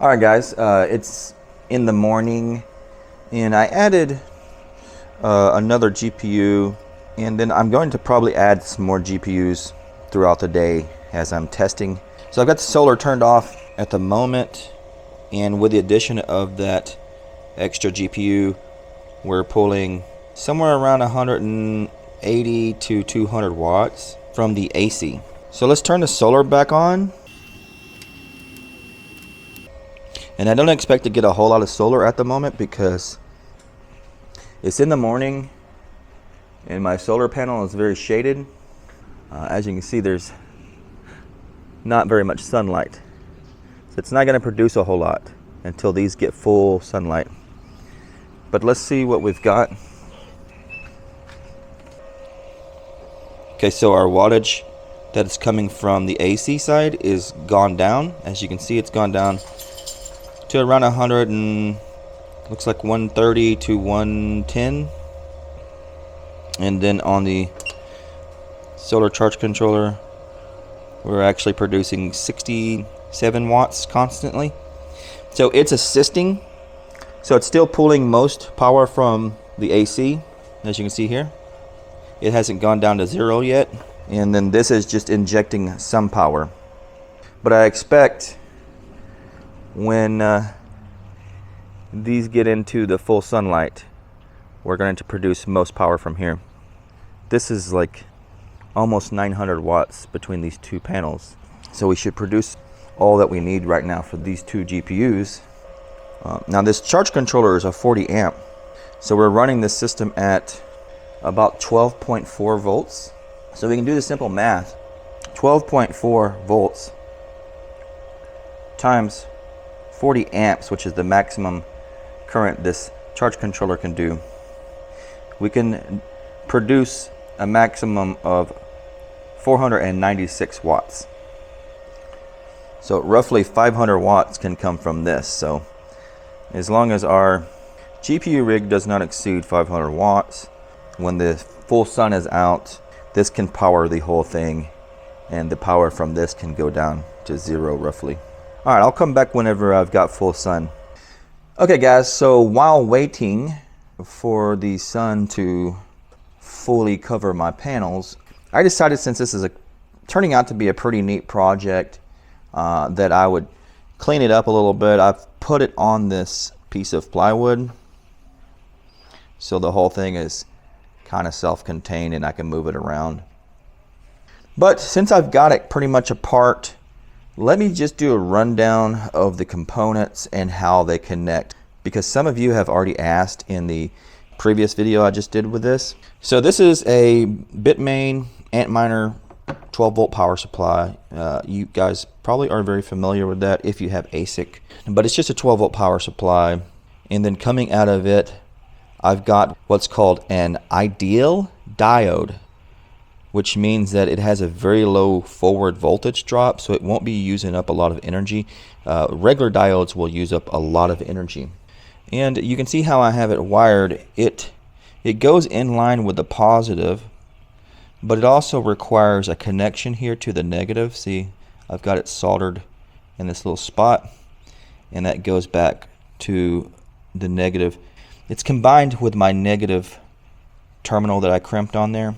All right, guys, it's in the morning, and I added another GPU, and then I'm going to probably add some more GPUs throughout the day as I'm testing. So I've got the solar turned off at the moment, and with the addition of that extra GPU, we're pulling somewhere around 180 to 200 watts from the AC. So let's turn the solar back on. And I don't expect to get a whole lot of solar at the moment because it's in the morning and my solar panel is very shaded. As you can see, there's not very much sunlight. So it's not going to produce a whole lot until these get full sunlight. But let's see what we've got. Okay, so our wattage that is coming from the AC side is gone down. As you can see, it's gone down to around 100 and looks like 130 to 110. And then on the solar charge controller, we're actually producing 67 watts constantly. So it's assisting. So it's still pulling most power from the AC, as you can see here. It hasn't gone down to zero yet. And then this is just injecting some power. But I expect when these get into the full sunlight, we're going to produce most power from here. This is like almost 900 watts between these two panels. So we should produce all that we need right now for these two GPUs. Now this charge controller is a 40 amp. So we're running this system at about 12.4 volts. So we can do the simple math. 12.4 volts times 40 amps, which is the maximum current this charge controller can do. We can produce a maximum of 496 watts. So roughly 500 watts can come from this. So as long as our GPU rig does not exceed 500 watts, when the full sun is out, this can power the whole thing, and the power from this can go down to zero roughly. All right, I'll come back whenever I've got full sun. Okay guys, so while waiting for the sun to fully cover my panels, I decided, since this is turning out to be a pretty neat project, that I would clean it up a little bit. I've put it on this piece of plywood, so the whole thing is kind of self-contained and I can move it around. But since I've got it pretty much apart, let me just do a rundown of the components and how they connect, because some of you have already asked in the previous video I just did with this. So this is a Bitmain Antminer 12 volt power supply. You guys probably are very familiar with that if you have ASIC, but it's just a 12 volt power supply. And then coming out of it, I've got what's called an ideal diode, which means that it has a very low forward voltage drop, so it won't be using up a lot of energy. Regular diodes will use up a lot of energy. And you can see how I have it wired. It goes in line with the positive, but it also requires a connection here to the negative. See, I've got it soldered in this little spot, and that goes back to the negative. It's combined with my negative terminal that I crimped on there.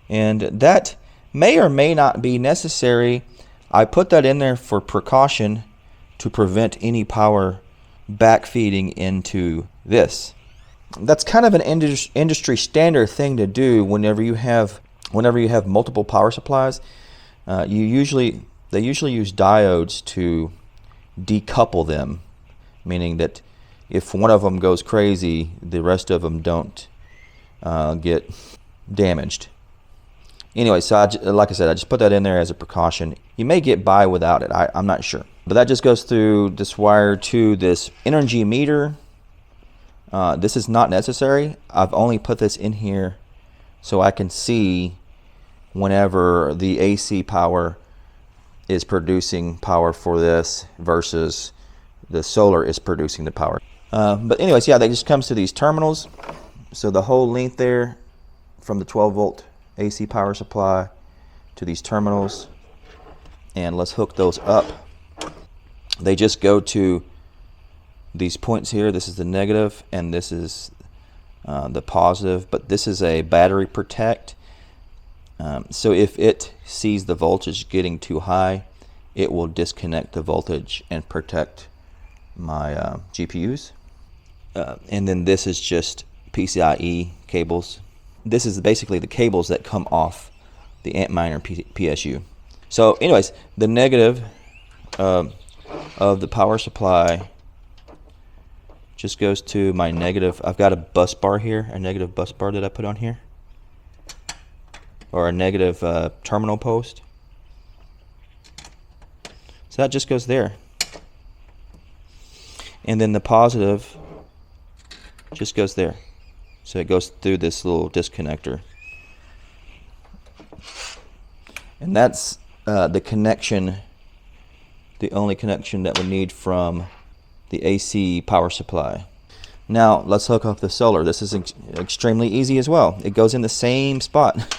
And that may or may not be necessary. I put that in there for precaution to prevent any power backfeeding into this. That's kind of an industry standard thing to do whenever you have multiple power supplies. They usually use diodes to decouple them, meaning that if one of them goes crazy, the rest of them don't get damaged. Anyway, so like I said, I just put that in there as a precaution. You may get by without it, I'm not sure. But that just goes through this wire to this energy meter. This is not necessary. I've only put this in here so I can see whenever the AC power is producing power for this versus the solar is producing the power. But anyways, yeah, that just comes to these terminals. So the whole length there from the 12 volt AC power supply to these terminals, and let's hook those up. They just go to these points here. This is the negative and this is the positive, but this is a battery protect. So if it sees the voltage getting too high, it will disconnect the voltage and protect my GPUs. And then this is just PCIe cables. This is basically the cables that come off the Antminer PSU. So anyways, the negative of the power supply just goes to my negative. I've got a bus bar here, a negative bus bar that I put on here, or a negative terminal post. So that just goes there. And then the positive just goes there. So it goes through this little disconnector. And that's the connection, the only connection that we need from the AC power supply. Now let's hook up the solar. This is extremely easy as well. It goes in the same spot.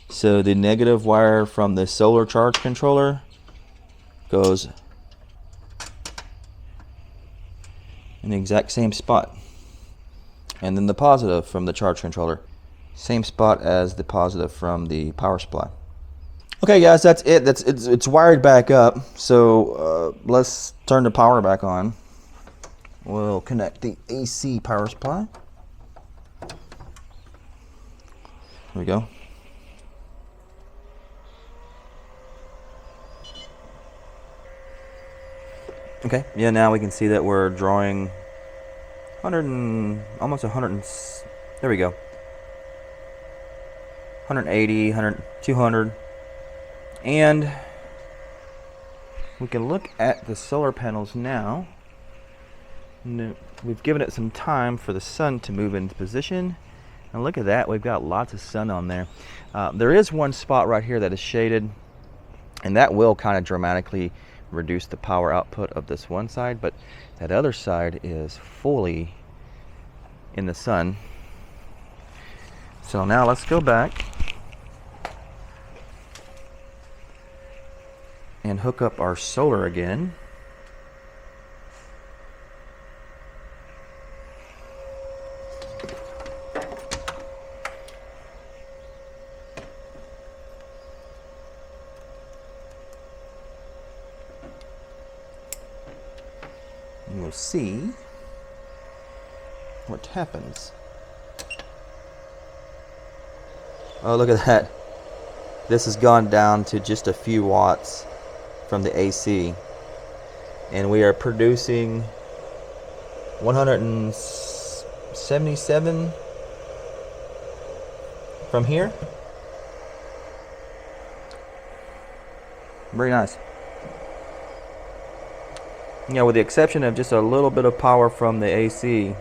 So the negative wire from the solar charge controller goes in the exact same spot. And then the positive from the charge controller, same spot as the positive from the power supply. Okay guys, that's it. It's wired back up. So let's turn the power back on. We'll connect the AC power supply. There we go. Okay, yeah, now we can see that we're drawing almost 100, there we go. 180, 200. And we can look at the solar panels now. We've given it some time for the sun to move into position. And look at that, we've got lots of sun on there. There is one spot right here that is shaded, and that will kind of dramatically reduce the power output of this one side, but that other side is fully in the sun. So now let's go back and hook up our solar again. And we'll see what happens. Oh, look at that. This has gone down to just a few watts from the AC, and we are producing 177 from here. Very nice. Yeah, with the exception of just a little bit of power from the AC,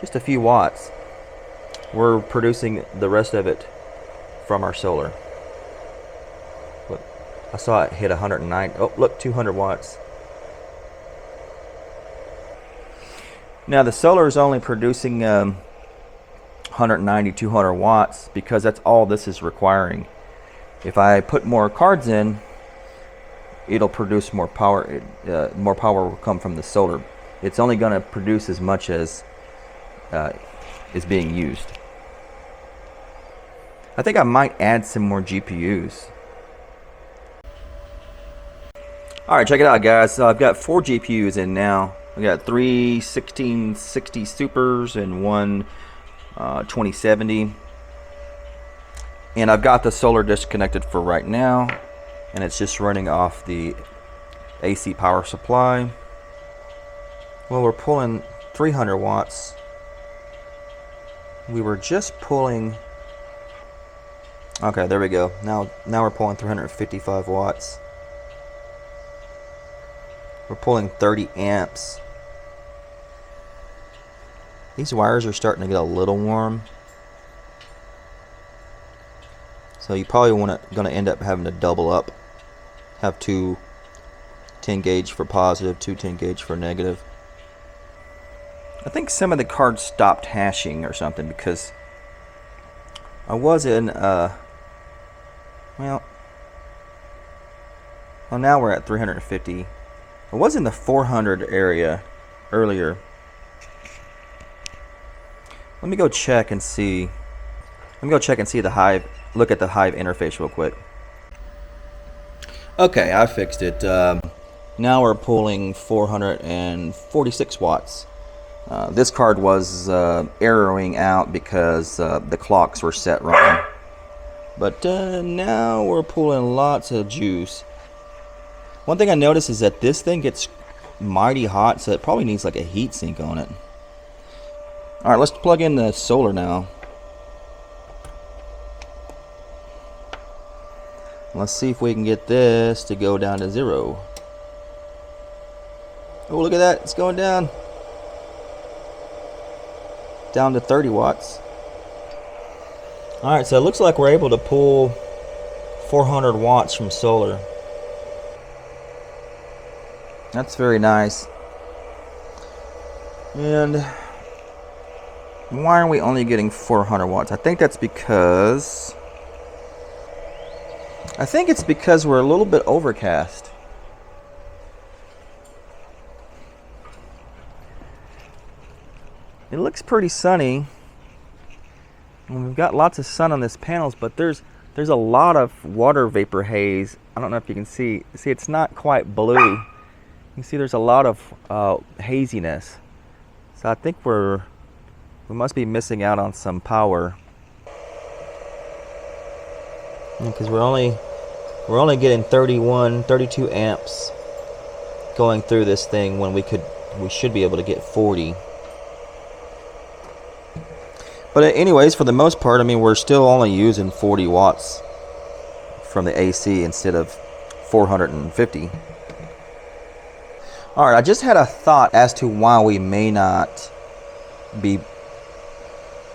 just a few watts, we're producing the rest of it from our solar. Look, I saw it hit 109. Oh, look, 200 watts. Now the solar is only producing 190, 200 watts because that's all this is requiring. If I put more cards in, it'll produce more power. More power will come from the solar. It's only going to produce as much as is being used. I think I might add some more GPUs. Alright, check it out guys. So I've got 4 GPUs in now. I got 3 1660 Supers and one 2070. And I've got the solar disconnected for right now, and it's just running off the AC power supply. Well, we're pulling 300 watts. We were just pulling, okay, there we go. Now we're pulling 355 watts. We're pulling 30 amps. These wires are starting to get a little warm, so you probably going to end up having to double up. Have 2 10 gauge for positive, 2 10 gauge for negative. I think some of the cards stopped hashing or something because I was in well, Well, now we're at 350. It was in the 400 area earlier. Let me go check and see. Let me go check and see the Hive. Look at the Hive interface real quick. Okay, I fixed it. Now we're pulling 446 watts. This card was erroring out because the clocks were set wrong. But now we're pulling lots of juice. One thing I noticed is that this thing gets mighty hot, so it probably needs like a heat sink on it. Alright, let's plug in the solar now. Let's see if we can get this to go down to 0. Oh, look at that, it's going down. Down to 30 watts. Alright, so it looks like we're able to pull 400 watts from solar. That's very nice. And why are we only getting 400 watts? I think that's because... it's because we're a little bit overcast. It looks pretty sunny. And we've got lots of sun on this panels, but there's a lot of water vapor haze. I don't know if you can see. See, it's not quite blue. You see there's a lot of haziness. So I think we must be missing out on some power. Because we're only getting 32 amps going through this thing when we should be able to get 40. But anyways, for the most part, I mean, we're still only using 40 watts from the AC instead of 450. Alright, I just had a thought as to why we may not be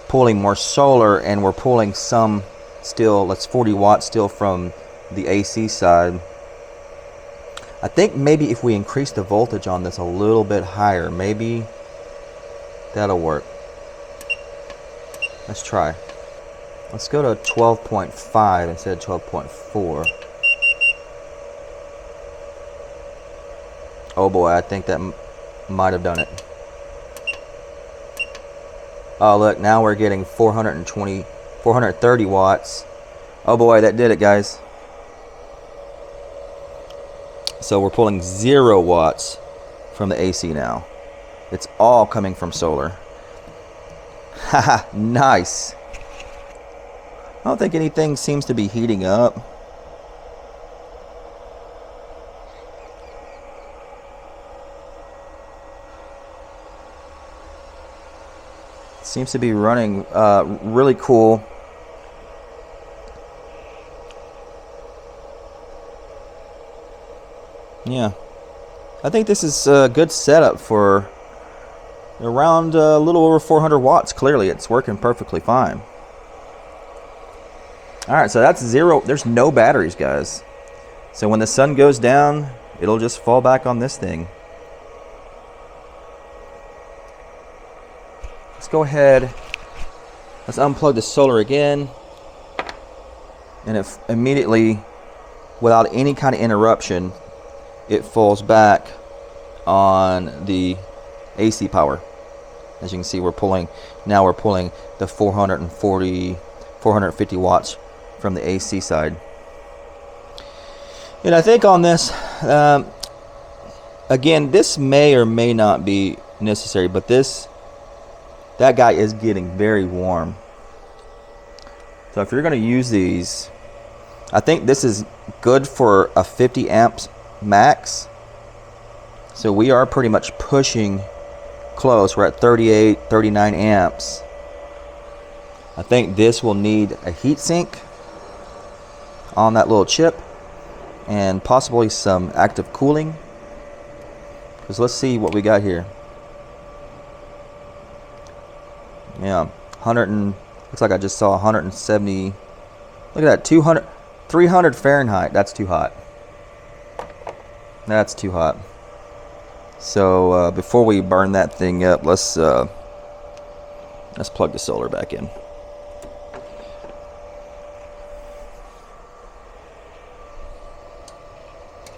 pulling more solar, and we're pulling some still, that's 40 watts still from the AC side. I think maybe if we increase the voltage on this a little bit higher, maybe that'll work. Let's try. Let's go to 12.5 instead of 12.4. Oh boy, I think that might have done it. Oh look, now we're getting 430 watts. Oh boy, that did it, guys. So we're pulling 0 watts from the AC now. It's all coming from solar. Haha, nice. I don't think anything seems to be heating up. Seems to be running really cool. Yeah, I think this is a good setup for around a little over 400 watts. Clearly it's working perfectly fine. Alright, so that's 0. There's no batteries, guys. So when the sun goes down, it'll just fall back on this thing. Let's go ahead. Let's unplug the solar again. And if immediately, without any kind of interruption, it falls back on the AC power. As you can see, we're pulling the 450 watts from the AC side. And I think on this, again, this may or may not be necessary, but that guy is getting very warm. So if you're going to use these, I think this is good for a 50 amps max. So we are pretty much pushing close. We're at 38, 39 amps. I think this will need a heat sink on that little chip and possibly some active cooling. Because let's see what we got here. Yeah, 100 and looks like I just saw 170. Look at that, 300 Fahrenheit. That's too hot. That's too hot. So before we burn that thing up, let's plug the solar back in.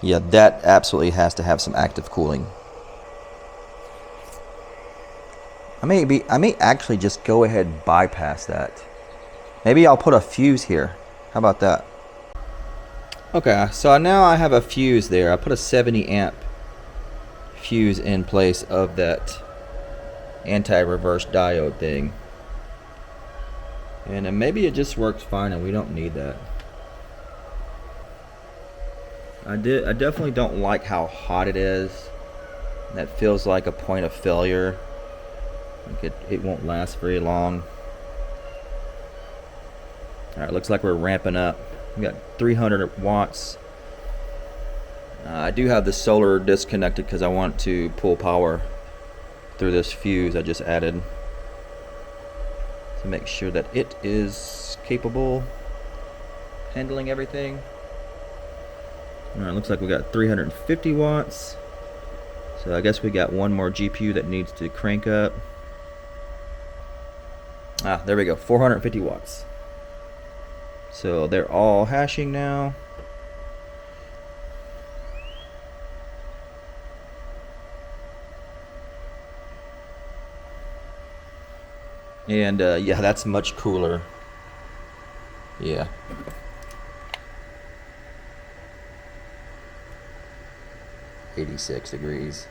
Yeah, that absolutely has to have some active cooling. I may actually just go ahead and bypass that. Maybe I'll put a fuse here. How about that? Okay, so now I have a fuse there. I put a 70 amp fuse in place of that anti-reverse diode thing. And then maybe it just works fine and we don't need that. I definitely don't like how hot it is. That feels like a point of failure. Like it won't last very long. Alright, looks like we're ramping up. We got 300 watts. I do have the solar disconnected because I want to pull power through this fuse I just added to make sure that it is capable handling everything. Alright, looks like we got 350 watts. So I guess we got one more GPU that needs to crank up. Ah, there we go, 450 watts. So they're all hashing now. And yeah, that's much cooler. Yeah. $86.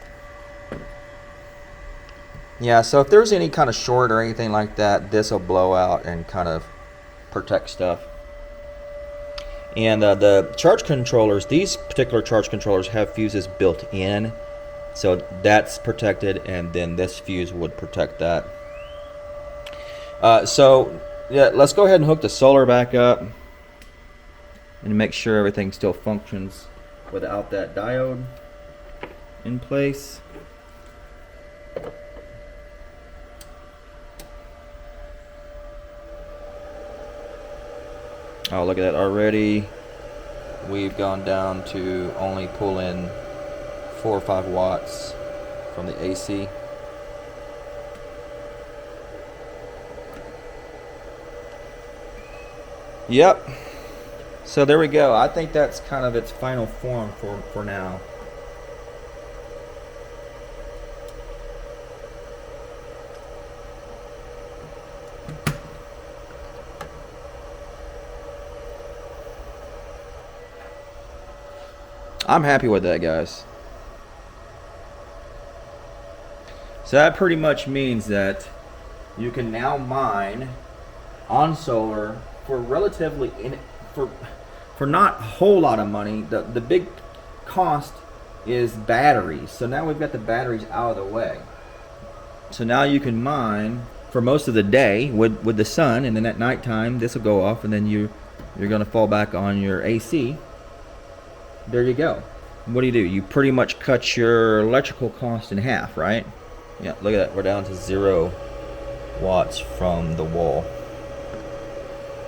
Yeah, so if there's any kind of short or anything like that, this will blow out and kind of protect stuff. And the charge controllers, these particular charge controllers have fuses built in, so that's protected, and then this fuse would protect that. So yeah, let's go ahead and hook the solar back up and make sure everything still functions without that diode in place. Oh, look at that already. We've gone down to only pull in 4 or 5 watts from the AC. Yep. So there we go. I think that's kind of its final form for now. I'm happy with that, guys. So that pretty much means that you can now mine on solar for relatively for not a whole lot of money. The big cost is batteries. So now we've got the batteries out of the way. So now you can mine for most of the day with the sun, and then at nighttime this will go off, and then you're going to fall back on your AC. There you go. What do? You pretty much cut your electrical cost in half, right? Yeah, look at that. We're down to 0 watts from the wall.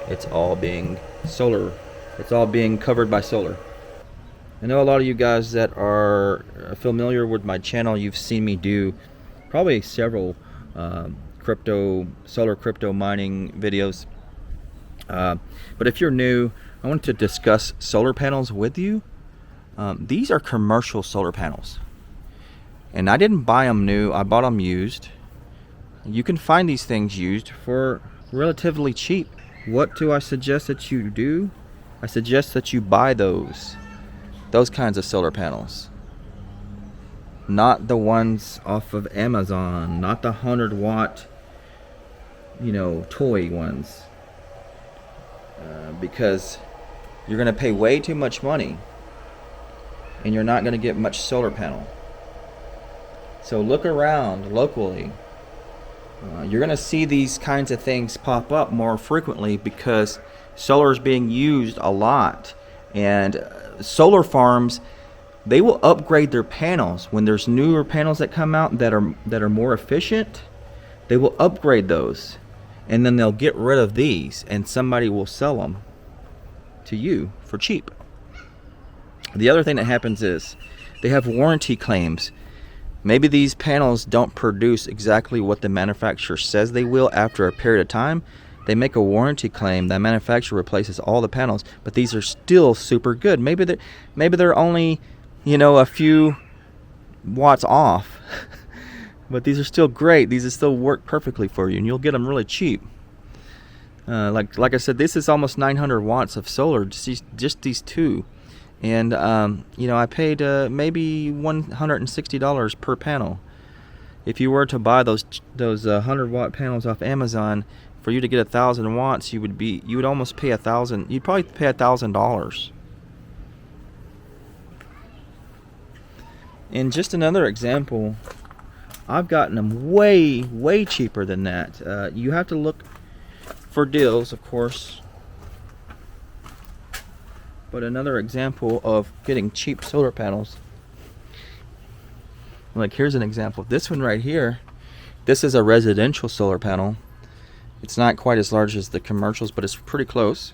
It's all being solar. It's all being covered by solar. I know a lot of you guys that are familiar with my channel, you've seen me do probably several solar crypto mining videos. But if you're new, I want to discuss solar panels with you. These are commercial solar panels, and I didn't buy them new. I bought them used. You can find these things used for relatively cheap. What do I suggest that you do? I suggest that you buy those kinds of solar panels, not the ones off of Amazon, not the 100-watt toy ones, because you're going to pay way too much money and you're not going to get much solar panel. So look around locally. You're going to see these kinds of things pop up more frequently because solar is being used a lot, and solar farms, they will upgrade their panels when there's newer panels that come out that are more efficient. They will upgrade those, and then they'll get rid of these, and somebody will sell them to you for cheap. The other thing that happens is they have warranty claims. Maybe these panels don't produce exactly what the manufacturer says they will after a period of time. They make a warranty claim. That manufacturer replaces all the panels, but these are still super good. Maybe they're only you know, a few watts off. But these are still great. These will still work perfectly for you, and you'll get them really cheap. Like I said, this is almost 900 watts of solar, just these two. And you know, I paid maybe $160 per panel. If you were to buy those 100-watt panels off Amazon, for you to get 1,000 watts, you would almost pay $1,000. You'd probably pay $1,000. And just another example, I've gotten them way cheaper than that. You have to look for deals, of course. But another example of getting cheap solar panels. Like, here's an example. This one right here, this is a residential solar panel. It's not quite as large as the commercials, but it's pretty close.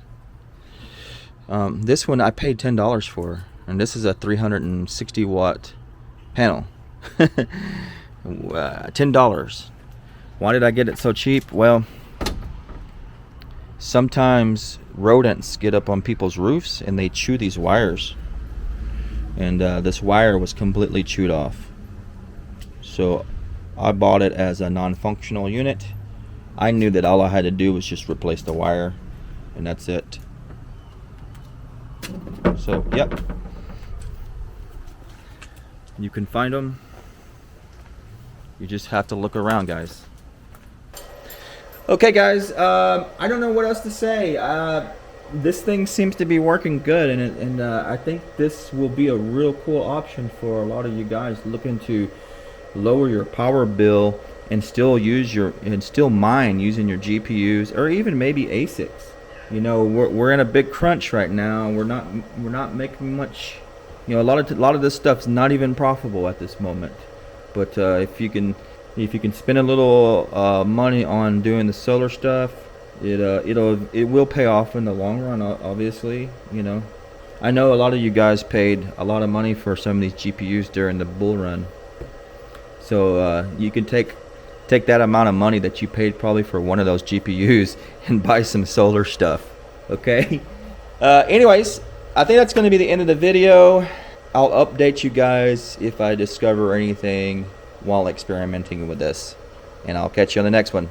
This one I paid $10 for, and this is a 360 watt panel. $10. Why did I get it so cheap? Well, sometimes rodents get up on people's roofs and they chew these wires, and this wire was completely chewed off. So I bought it as a non-functional unit. I knew that all I had to do was just replace the wire, and that's it. So yep, you can find them. You just have to look around, guys. Okay, guys, I don't know what else to say. This thing seems to be working good, and I think this will be a real cool option for a lot of you guys looking to lower your power bill and still mine using your GPUs, or even maybe ASICs. You know, we're in a big crunch right now. We're not making much. You know, a lot of this stuff's not even profitable at this moment. But if you can spend a little money on doing the solar stuff, it will pay off in the long run. Obviously, you know, I know a lot of you guys paid a lot of money for some of these GPUs during the bull run. So you can take that amount of money that you paid probably for one of those GPUs and buy some solar stuff. Okay. Anyways, I think that's going to be the end of the video. I'll update you guys if I discover anything while experimenting with this, and I'll catch you on the next one.